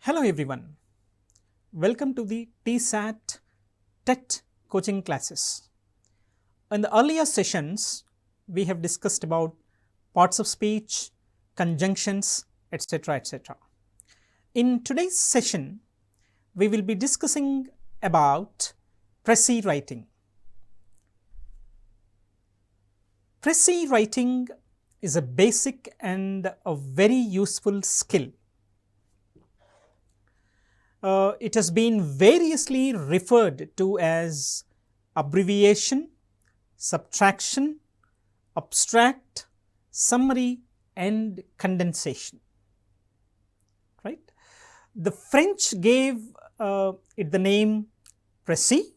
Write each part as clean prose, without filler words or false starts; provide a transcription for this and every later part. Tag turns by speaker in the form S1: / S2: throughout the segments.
S1: Hello everyone, welcome to the TSAT TET coaching classes. In the earlier sessions, we have discussed about parts of speech, conjunctions, etc. etc. In today's session, we will be discussing about Precis writing. Precis writing is a basic and a very useful skill. It has been variously referred to as abbreviation, subtraction, abstract, summary and condensation. Right? The French gave it the name Precis,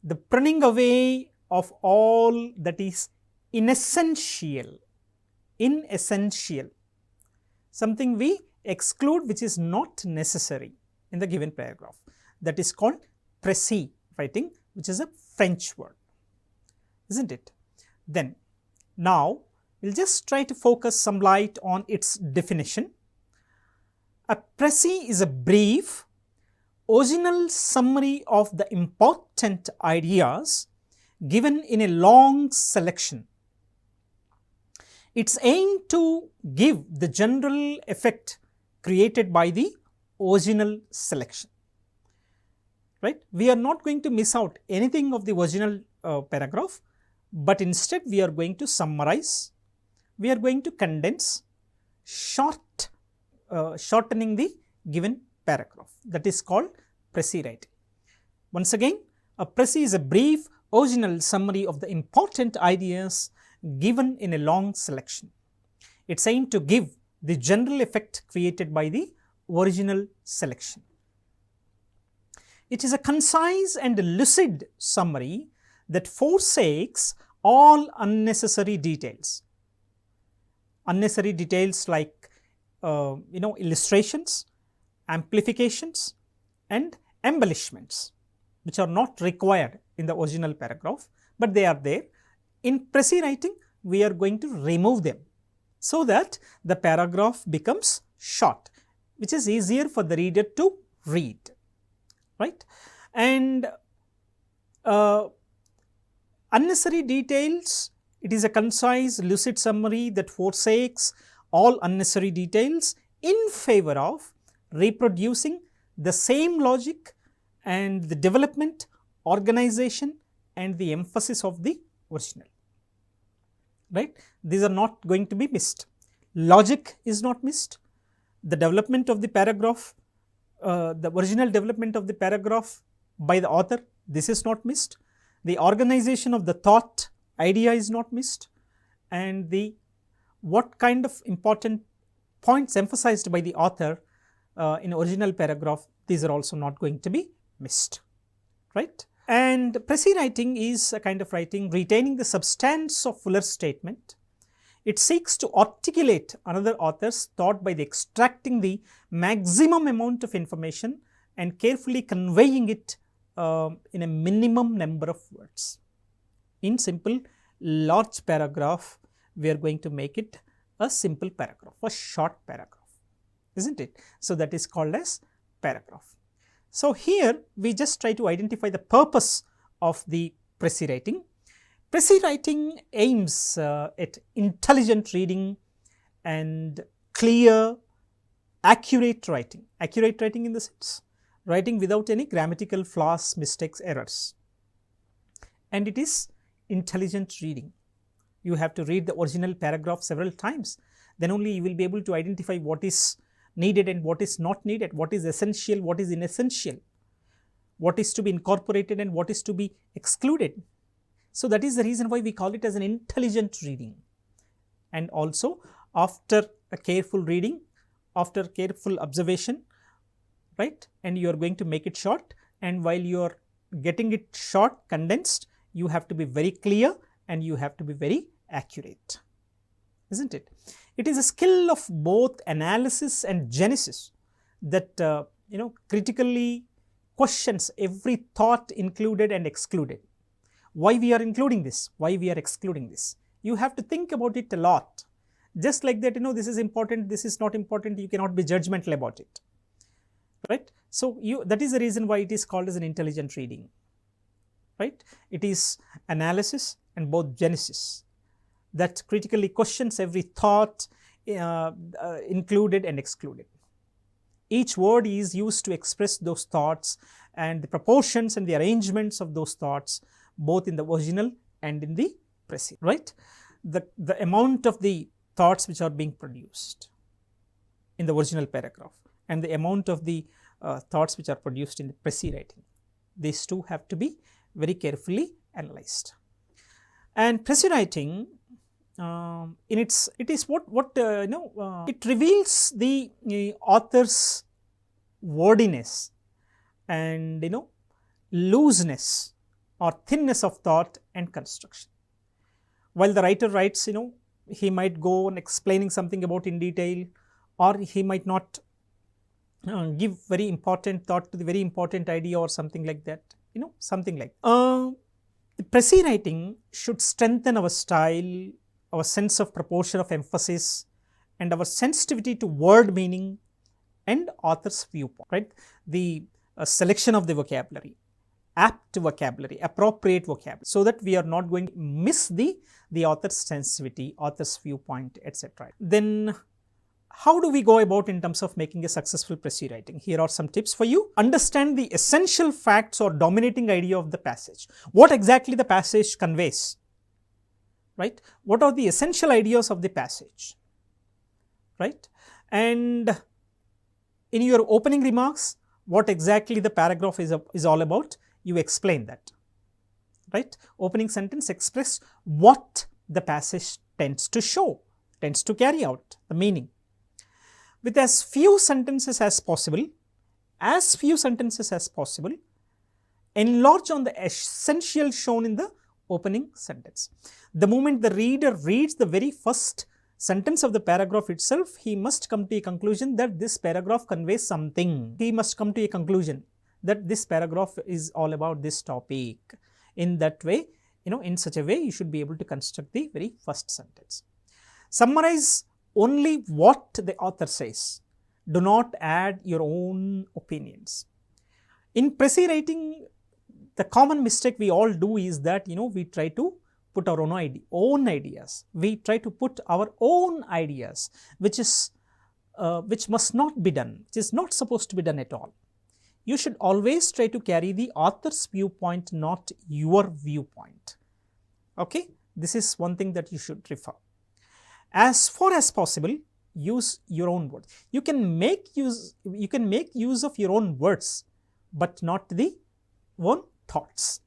S1: the pruning away of all that is inessential, something we exclude which is not necessary in the given paragraph. That is called Precis writing, which is a French word, isn't it? Then, now we will just try to focus some light on its definition. A Precis is a brief, original summary of the important ideas given in a long selection. Its aim to give the general effect created by the original selection. Right? We are not going to miss out anything of the original paragraph, but instead we are going to summarize, we are going to condense, shortening the given paragraph. That is called Precis writing. Once again, a Precis is a brief, original summary of the important ideas given in a long selection. Its aim to give the general effect created by the original selection. It is a concise and lucid summary that forsakes all unnecessary details. Unnecessary details like illustrations, amplifications and embellishments, which are not required in the original paragraph, but they are there. In Precis writing, we are going to remove them so that the paragraph becomes short, which is easier for the reader to read, right? And unnecessary details, it is a concise, lucid summary that forsakes all unnecessary details in favor of reproducing the same logic and the development, organization and the emphasis of the original. Right? These are not going to be missed. Logic is not missed. The development of the paragraph, the original development of the paragraph by the author, this is not missed. The organization of the thought, idea is not missed, and the what kind of important points emphasized by the author in original paragraph, these are also not going to be missed, right? And Precis writing is a kind of writing retaining the substance of Fuller's statement. It seeks to articulate another author's thought by extracting the maximum amount of information and carefully conveying it in a minimum number of words. In simple, large paragraph, we are going to make it a simple paragraph, a short paragraph, isn't it? So that is called as paragraph. So here we just try to identify the purpose of the Precis writing. Precis writing aims at intelligent reading and clear, accurate writing. Accurate writing in the sense, writing without any grammatical flaws, mistakes, errors. And it is intelligent reading. You have to read the original paragraph several times. Then only you will be able to identify what is needed and what is not needed, what is essential, what is inessential, what is to be incorporated and what is to be excluded. So that is the reason why we call it as an intelligent reading. And also after a careful reading, after careful observation, right, and you are going to make it short, and while you are getting it short, condensed, you have to be very clear and you have to be very accurate, isn't it? It is a skill of both analysis and genesis that critically questions every thought included and excluded. Why we are including this? Why we are excluding this? You have to think about it a lot. Just like that, this is important, this is not important, you cannot be judgmental about it. right. So, that is the reason why it is called as an intelligent reading, right. It is analysis and both genesis that critically questions every thought included and excluded. Each word is used to express those thoughts and the proportions and the arrangements of those thoughts both in the original and in the Precis, right. The amount of the thoughts which are being produced in the original paragraph and the amount of the thoughts which are produced in the Precis writing, these two have to be very carefully analyzed. And Precis writing it is what it reveals the author's wordiness and looseness or thinness of thought and construction. While the writer writes, he might go on explaining something about in detail, or he might not give very important thought to the very important idea or something like that, something like that. The Precis writing should strengthen our style, our sense of proportion of emphasis, and our sensitivity to word meaning and author's viewpoint, right. The selection of the vocabulary, apt vocabulary, appropriate vocabulary, so that we are not going to miss the author's sensitivity, author's viewpoint, etc. Then how do we go about in terms of making a successful Precis writing? Here are some tips for you. Understand the essential facts or dominating idea of the passage. What exactly the passage conveys, right? What are the essential ideas of the passage, right? And in your opening remarks, what exactly the paragraph is all about, you explain that, right? Opening sentence express what the passage tends to show, tends to carry out the meaning. With as few sentences as possible, enlarge on the essential shown in the opening sentence. The moment the reader reads the very first sentence of the paragraph itself, he must come to a conclusion that this paragraph conveys something. He must come to a conclusion that this paragraph is all about this topic. In that way, in such a way, you should be able to construct the very first sentence. Summarize only what the author says. Do not add your own opinions. In Precis writing, the common mistake we all do is that we try to put our own ideas. We try to put our own ideas, which must not be done, which is not supposed to be done at all. You should always try to carry the author's viewpoint, not your viewpoint. Okay, this is one thing that you should refer. As far as possible, use your own words. You can make use of your own words, but not the own thoughts.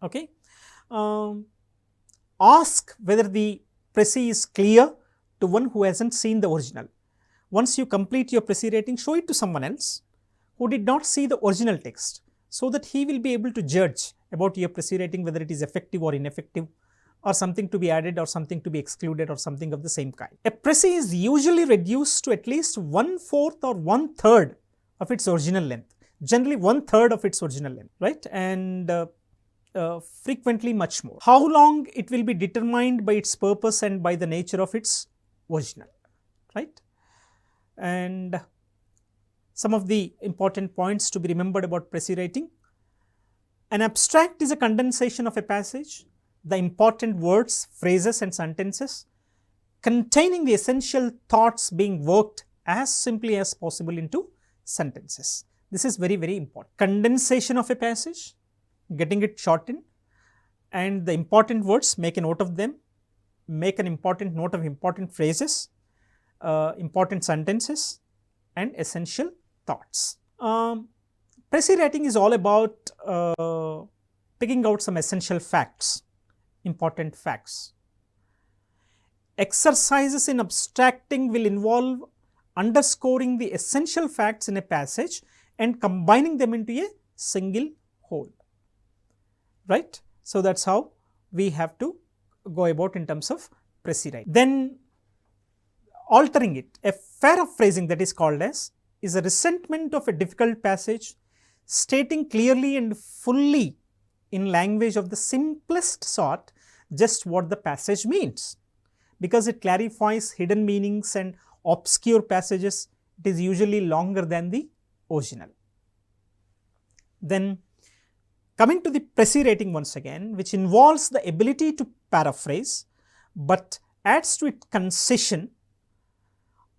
S1: Okay. Ask whether the Precis is clear to one who hasn't seen the original. Once you complete your Precis writing, show it to someone else who did not see the original text, so that he will be able to judge about your Precis writing whether it is effective or ineffective, or something to be added or something to be excluded or something of the same kind. A Precis is usually reduced to at least 1/4 or 1/3 of its original length, generally 1/3 of its original length, right, and frequently much more. How long it will be determined by its purpose and by the nature of its original, right. And some of the important points to be remembered about Precis writing. An abstract is a condensation of a passage, the important words, phrases and sentences containing the essential thoughts being worked as simply as possible into sentences. This is very, very important. Condensation of a passage, getting it shortened, and the important words, make a note of them, make an important note of important phrases, important sentences and essential thoughts. Precis writing is all about picking out some essential facts, important facts. Exercises in abstracting will involve underscoring the essential facts in a passage and combining them into a single whole, right. So, that is how we have to go about in terms of Precis writing. Then altering it, a paraphrasing that is called as is a resentment of a difficult passage, stating clearly and fully in language of the simplest sort just what the passage means. Because it clarifies hidden meanings and obscure passages, it is usually longer than the original. Then coming to the 𝗓𝗍 writing once again, which involves the ability to paraphrase but adds to it concision,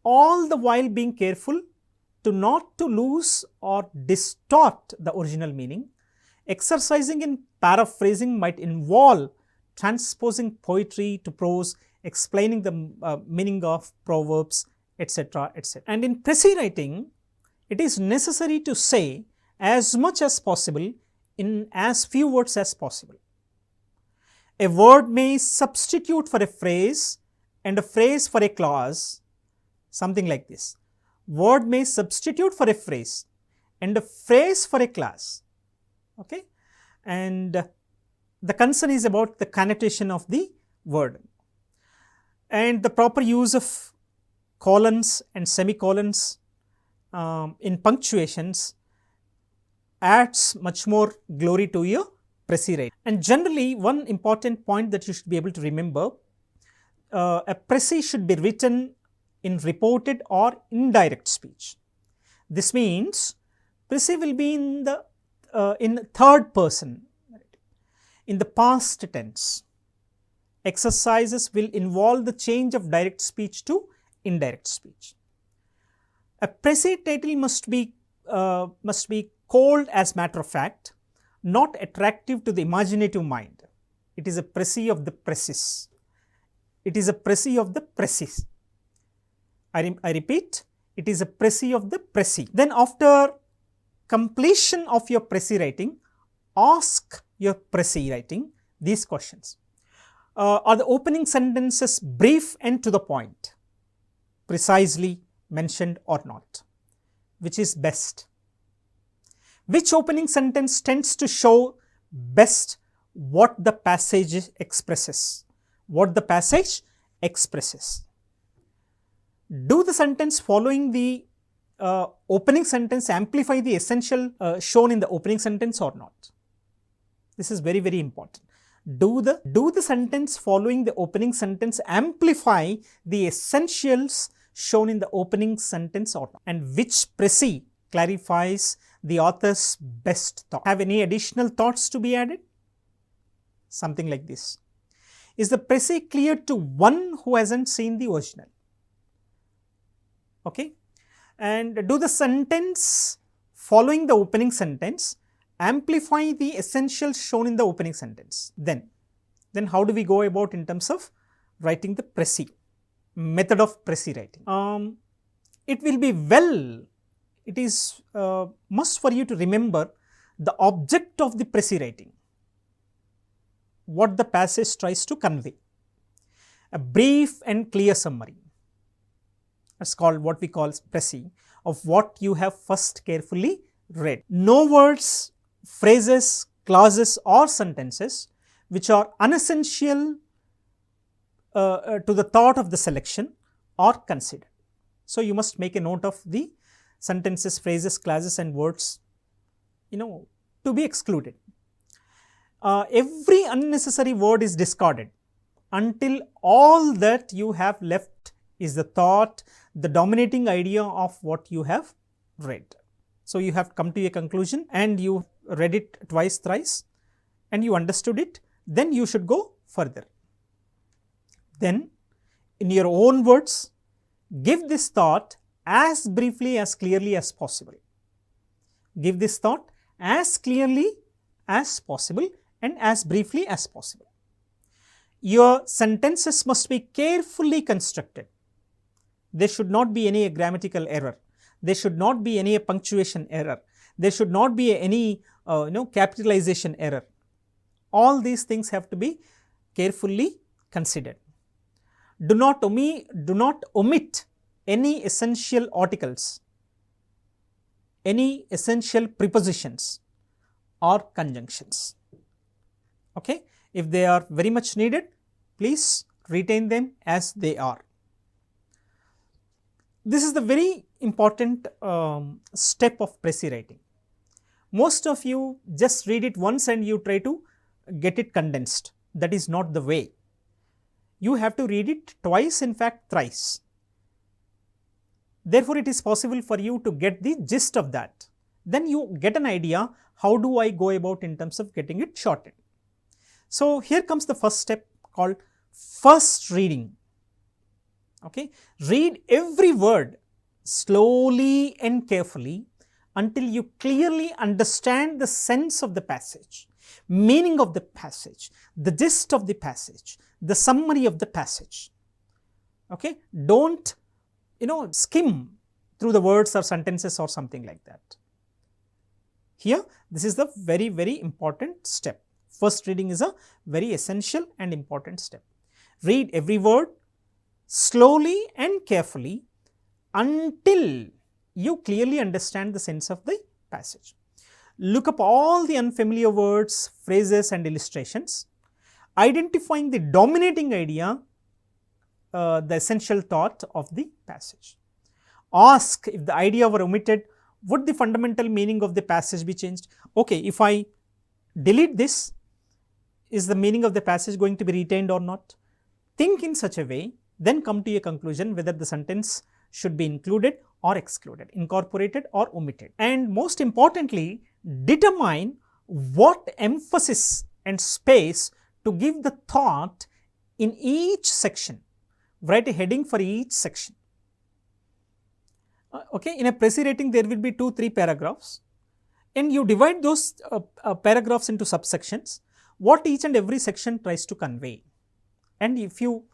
S1: all the while being careful to not to lose or distort the original meaning. Exercising in paraphrasing might involve transposing poetry to prose, explaining the meaning of proverbs, etc., etc. And in 𝗓𝗍 writing, it is necessary to say as much as possible in as few words as possible. A word may substitute for a phrase and a phrase for a clause, something like this. Word may substitute for a phrase and a phrase for a clause. Okay? And the concern is about the connotation of the word. And the proper use of colons and semicolons in punctuations adds much more glory to your 𝗓𝗍 writing. And generally, one important point that you should be able to remember, a 𝗓𝗍 should be written in reported or indirect speech. This means 𝗓𝗍 will be in third person, in the past tense. Exercises will involve the change of direct speech to indirect speech. A 𝗓𝗍 title must be cold as matter of fact, not attractive to the imaginative mind. It is a 𝗓𝗍 of the Precis. It is a 𝗓𝗍 of the Precis. I repeat, it is a 𝗓𝗍 of the Precis. Then after completion of your 𝗓𝗍 writing, ask your 𝗓𝗍 writing these questions. Are the opening sentences brief and to the point, precisely mentioned or not? Which is best? Which opening sentence tends to show best what the passage expresses? What the passage expresses. Do the sentence following the opening sentence amplify the essential shown in the opening sentence or not? This is very, very important. Do the sentence following the opening sentence amplify the essentials shown in the opening sentence or not? And which 𝗓𝗍 clarifies the author's best thought? Have any additional thoughts to be added? Something like this. Is the 𝗓𝗍 clear to one who hasn't seen the original? Okay. And do the sentence following the opening sentence amplify the essentials shown in the opening sentence? Then how do we go about in terms of writing the 𝗓𝗍, method of 𝗓𝗍 writing? It will be it is must for you to remember the object of the 𝗓𝗍 writing, what the passage tries to convey. A brief and clear summary. It's called what we call 𝗓𝗍 of what you have first carefully read. No words, phrases, clauses or sentences which are unessential to the thought of the selection are considered. So you must make a note of the sentences, phrases, clauses and words, to be excluded. Every unnecessary word is discarded until all that you have left is the thought, the dominating idea of what you have read. So you have come to a conclusion and you read it twice, thrice and you understood it, then you should go further. Then in your own words, give this thought as briefly as clearly as possible. Give this thought as clearly as possible and as briefly as possible. Your sentences must be carefully constructed. There should not be any grammatical error. There should not be any punctuation error. There should not be any capitalization error. All these things have to be carefully considered. Do not omit any essential articles, any essential prepositions or conjunctions. Okay? If they are very much needed, please retain them as they are. This is the very important step of 𝗓𝗍 writing. Most of you just read it once and you try to get it condensed. That is not the way. You have to read it twice, in fact thrice. Therefore, it is possible for you to get the gist of that. Then you get an idea, how do I go about in terms of getting it shortened. So, here comes the first step called first reading. Okay. Read every word slowly and carefully until you clearly understand the sense of the passage, meaning of the passage, the gist of the passage, the summary of the passage. Okay. Don't skim through the words or sentences or something like that. Here, this is the very, very important step. First reading is a very essential and important step. Read every word slowly and carefully until you clearly understand the sense of the passage. Look up all the unfamiliar words, phrases and illustrations, identifying the dominating idea, the essential thought of the passage. Ask if the idea were omitted, would the fundamental meaning of the passage be changed? Okay, if I delete this, is the meaning of the passage going to be retained or not? Think in such a way, then come to a conclusion whether the sentence should be included or excluded, incorporated or omitted. And most importantly, determine what emphasis and space to give the thought in each section. Write a heading for each section. Okay, in a Precis rating there will be 2-3 paragraphs, and you divide those paragraphs into subsections, what each and every section tries to convey. And if you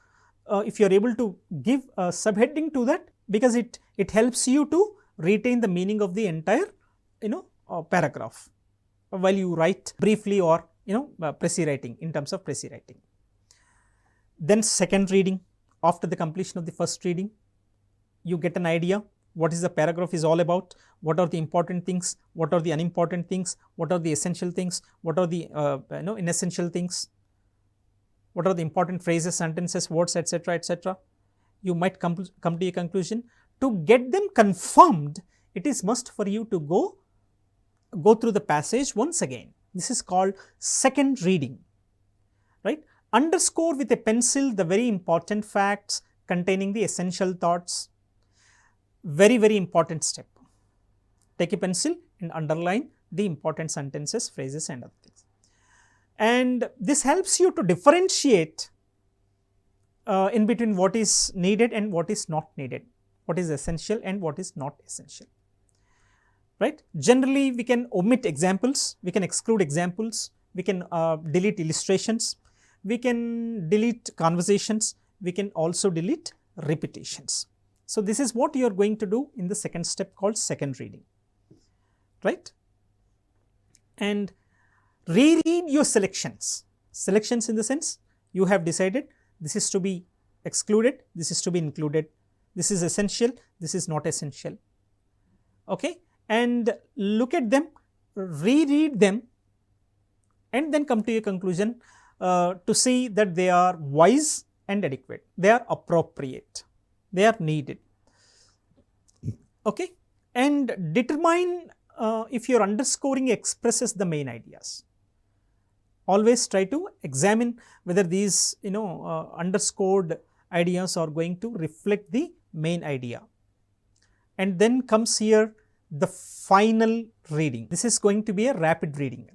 S1: are able to give a subheading to that, because it helps you to retain the meaning of the entire paragraph while you write briefly or Precis writing, in terms of Precis writing. Then second reading, after the completion of the first reading, you get an idea what is the paragraph is all about, what are the important things, what are the unimportant things, what are the essential things, what are the inessential things, what are the important phrases, sentences, words, etc., etc. You might come to a conclusion. To get them confirmed, it is must for you to go through the passage once again. This is called second reading, right? Underscore with a pencil the very important facts containing the essential thoughts. Very, very important step. Take a pencil and underline the important sentences, phrases and other things. And this helps you to differentiate in between what is needed and what is not needed, what is essential and what is not essential, right? Generally, we can omit examples, we can exclude examples, we can delete illustrations, we can delete conversations, we can also delete repetitions. So, this is what you are going to do in the second step called second reading, right? And reread your selections. Selections in the sense you have decided this is to be excluded, this is to be included, this is essential, this is not essential, okay? And look at them, reread them and then come to a conclusion to see that they are wise and adequate, they are appropriate, they are needed, okay? And determine if your underscoring expresses the main ideas. Always try to examine whether these underscored ideas are going to reflect the main idea. And then comes here the final reading. This is going to be a rapid reading.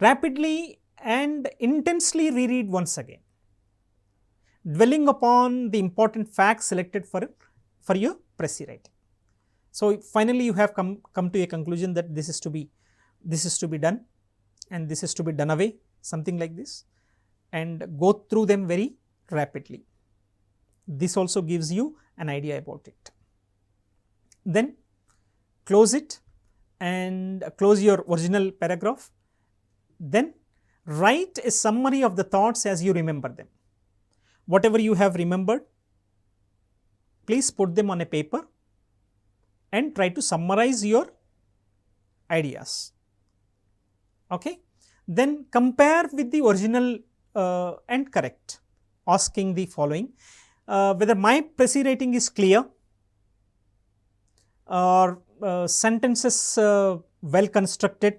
S1: Rapidly and intensely reread once again, dwelling upon the important facts selected for your Precis writing. So, finally, you have come to a conclusion that this is to be done and this is to be done away, something like this, and go through them very rapidly. This also gives you an idea about it. Then close it and close your original paragraph. Then write a summary of the thoughts as you remember them. Whatever you have remembered, please put them on a paper and try to summarize your ideas, okay? Then compare with the original and correct, asking the following, whether my Precis writing is clear, or sentences well constructed,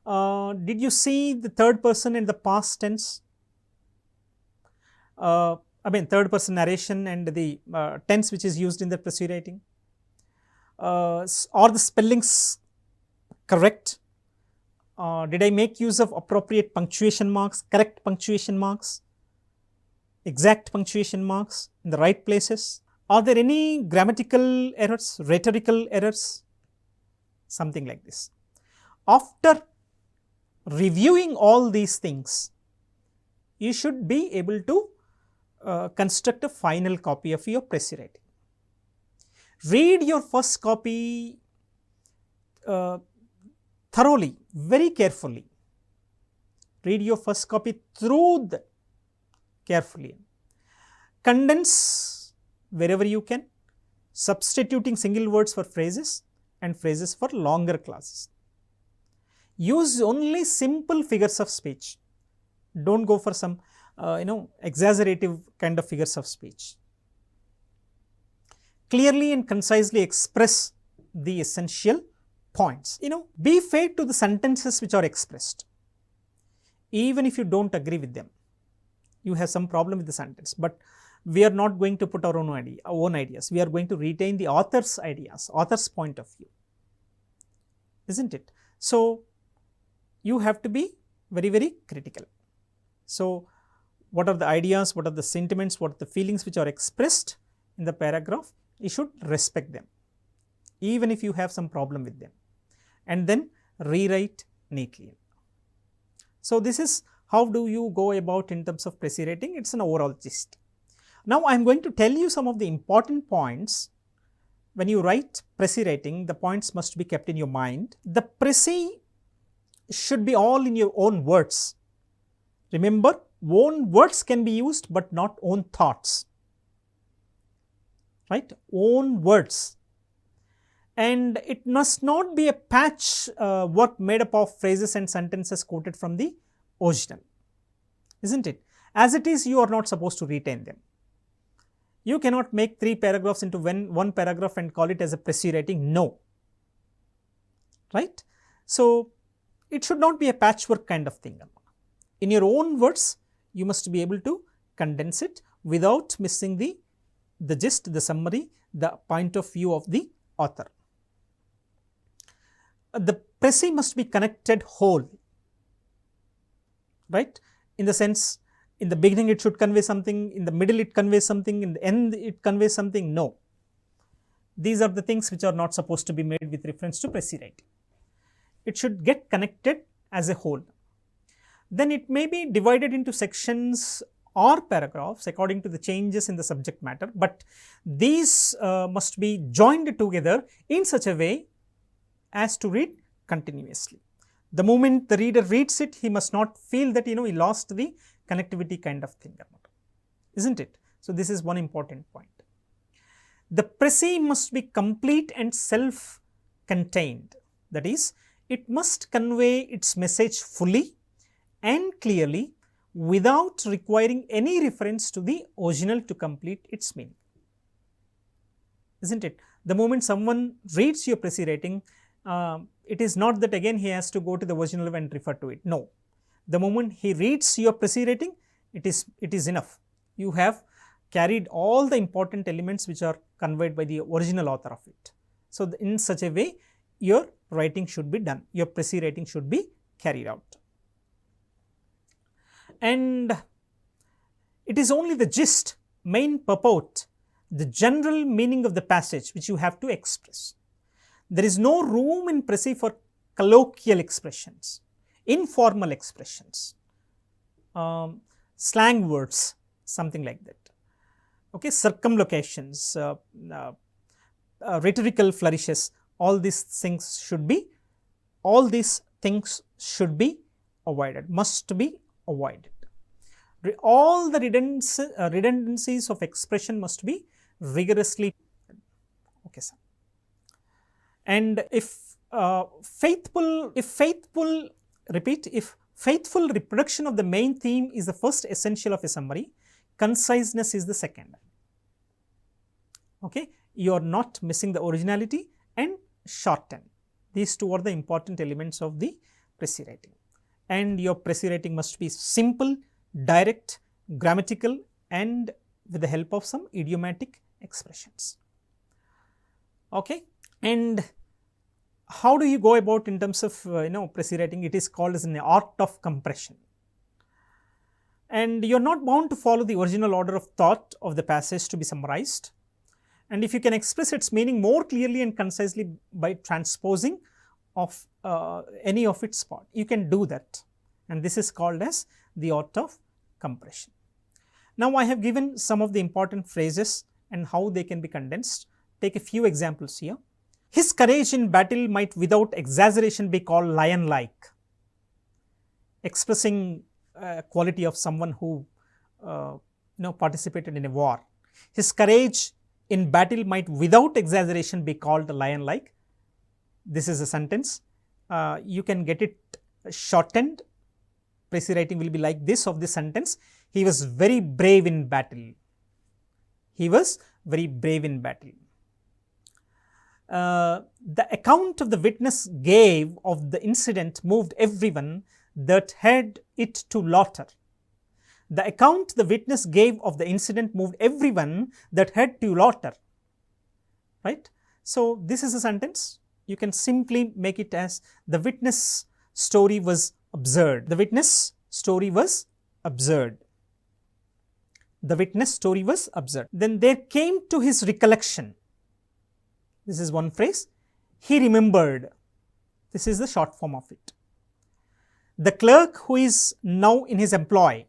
S1: did you see the third person in the past tense, I mean third person narration and the tense which is used in the Precis writing. Are the spellings correct? Did I make use of appropriate punctuation marks, correct punctuation marks, exact punctuation marks in the right places? Are there any grammatical errors, rhetorical errors? Something like this. After reviewing all these things, you should be able to construct a final copy of your Precis writing. Read your first copy thoroughly, very carefully. Read your first copy through carefully. Condense wherever you can, substituting single words for phrases and phrases for longer clauses. Use only simple figures of speech. Don't go for some exaggerative kind of figures of speech. Clearly and concisely express the essential points. Be fair to the sentences which are expressed. Even if you don't agree with them, you have some problem with the sentence, but we are not going to put our own ideas. We are going to retain the author's ideas, author's point of view, isn't it? So you have to be very, very critical. So what are the ideas, what are the sentiments, what are the feelings which are expressed in the paragraph? You should respect them, even if you have some problem with them, and then rewrite neatly. So this is how do you go about in terms of Precis writing. It's an overall gist. Now I am going to tell you some of the important points. When you write Precis writing, the points must be kept in your mind. The Precis should be all in your own words. Remember, own words can be used, but not own thoughts. Right? Own words. And it must not be a patch work made up of phrases and sentences quoted from the original, isn't it? As it is, you are not supposed to retain them. You cannot make 3 paragraphs into one paragraph and call it as a Precis writing. No. Right? So it should not be a patchwork kind of thing. In your own words, you must be able to condense it without missing the gist, the summary, the point of view of the author. The Precis must be connected whole, right? In the sense, in the beginning it should convey something, in the middle it conveys something, in the end it conveys something. No. These are the things which are not supposed to be made with reference to Precis writing. It should get connected as a whole. Then it may be divided into sections or paragraphs according to the changes in the subject matter, but these must be joined together in such a way as to read continuously. The moment the reader reads it, he must not feel that he lost the connectivity kind of thing, isn't it? So this is one important point. The Precis must be complete and self-contained. That is, it must convey its message fully and clearly without requiring any reference to the original to complete its meaning, isn't it? The moment someone reads your Precis writing, it is not that again he has to go to the original and refer to it. No. The moment he reads your Precis writing, it is enough. You have carried all the important elements which are conveyed by the original author of it. So in such a way, your writing should be done. Your Precis writing should be carried out. And it is only the gist, main purport, the general meaning of the passage which you have to express. There is no room in Precis for colloquial expressions, informal expressions, slang words, something like that. Okay, circumlocutions, rhetorical flourishes, all these things should be avoided, must be avoided. All the redundancies of expression must be rigorously. Okay, sir. And if faithful reproduction of the main theme is the first essential of a summary, conciseness is the second. Okay, you are not missing the originality and shorten. These two are the important elements of the Precis writing. And your Precis writing must be simple, direct, grammatical and with the help of some idiomatic expressions. Okay, and how do you go about in terms of 𝗧𝗦𝗔𝗧 writing? It is called as an art of compression, and you are not bound to follow the original order of thought of the passage to be summarized, and if you can express its meaning more clearly and concisely by transposing of any of its part, you can do that, and this is called as the art of compression. Now I have given some of the important phrases and how they can be condensed. Take a few examples here. His courage in battle might without exaggeration be called lion-like, expressing quality of someone who participated in a war. His courage in battle might without exaggeration be called lion-like. This is a sentence. You can get it shortened. Precis writing will be like this of this sentence. He was very brave in battle. He was very brave in battle. The account of the witness gave of the incident moved everyone that had it to laughter. The account the witness gave of the incident moved everyone that had to laughter. Right? So this is a sentence. You can simply make it as the witness story was absurd. The witness story was absurd. The witness story was absurd. Then there came to his recollection. This is one phrase. He remembered. This is the short form of it. The clerk who is now in his employ.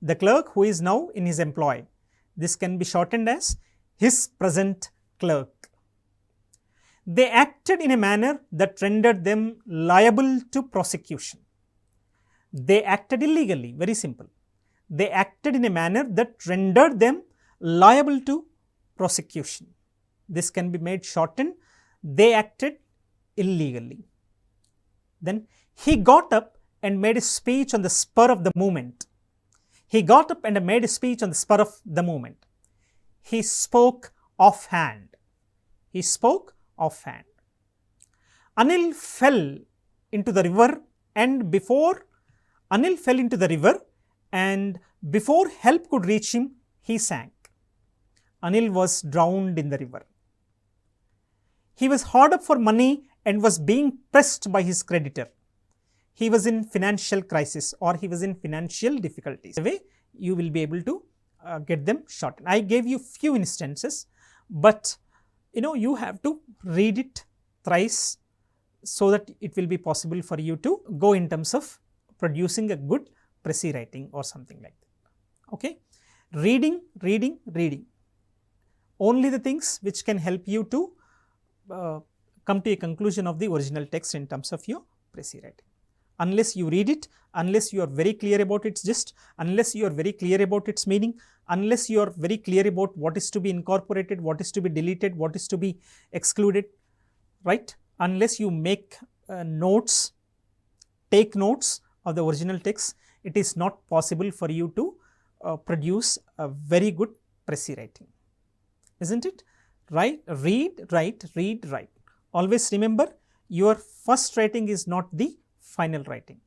S1: The clerk who is now in his employ. This can be shortened as his present clerk. They acted in a manner that rendered them liable to prosecution. They acted illegally, very simple. They acted in a manner that rendered them liable to prosecution. This can be made shortened. They acted illegally. Then he got up and made a speech on the spur of the moment. He got up and made a speech on the spur of the moment. He spoke offhand. He spoke offhand. Anil fell into the river, and before Anil fell into the river, and before help could reach him, he sank. Anil was drowned in the river. He was hard up for money and was being pressed by his creditor. He was in financial crisis, or he was in financial difficulties. The way you will be able to get them shortened. I gave you few instances, but you have to read it thrice so that it will be possible for you to go in terms of producing a good Precis writing or something like that. Okay, reading, reading, reading. Only the things which can help you to come to a conclusion of the original text in terms of your Precis writing. Unless you read it, unless you are very clear about its gist, unless you are very clear about its meaning, unless you are very clear about what is to be incorporated, what is to be deleted, what is to be excluded, right? Unless you make notes, take notes of the original text, it is not possible for you to produce a very good Precis writing, isn't it? Right? Read, write, read, write. Always remember, your first writing is not the final writing.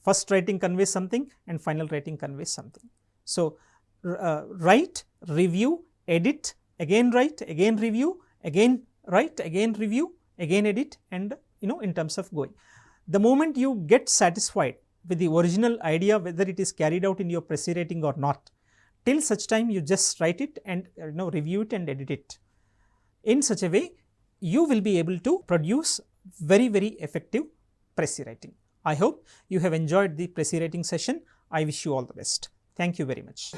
S1: First writing conveys something and final writing conveys something. So, write, review, edit, again write, again review, again write, again review, again edit, and in terms of going. The moment you get satisfied with the original idea, whether it is carried out in your Precis writing or not, till such time you just write it and review it and edit it. In such a way, you will be able to produce very, very effective Precis writing. I hope you have enjoyed the Precis writing session. I wish you all the best. Thank you very much.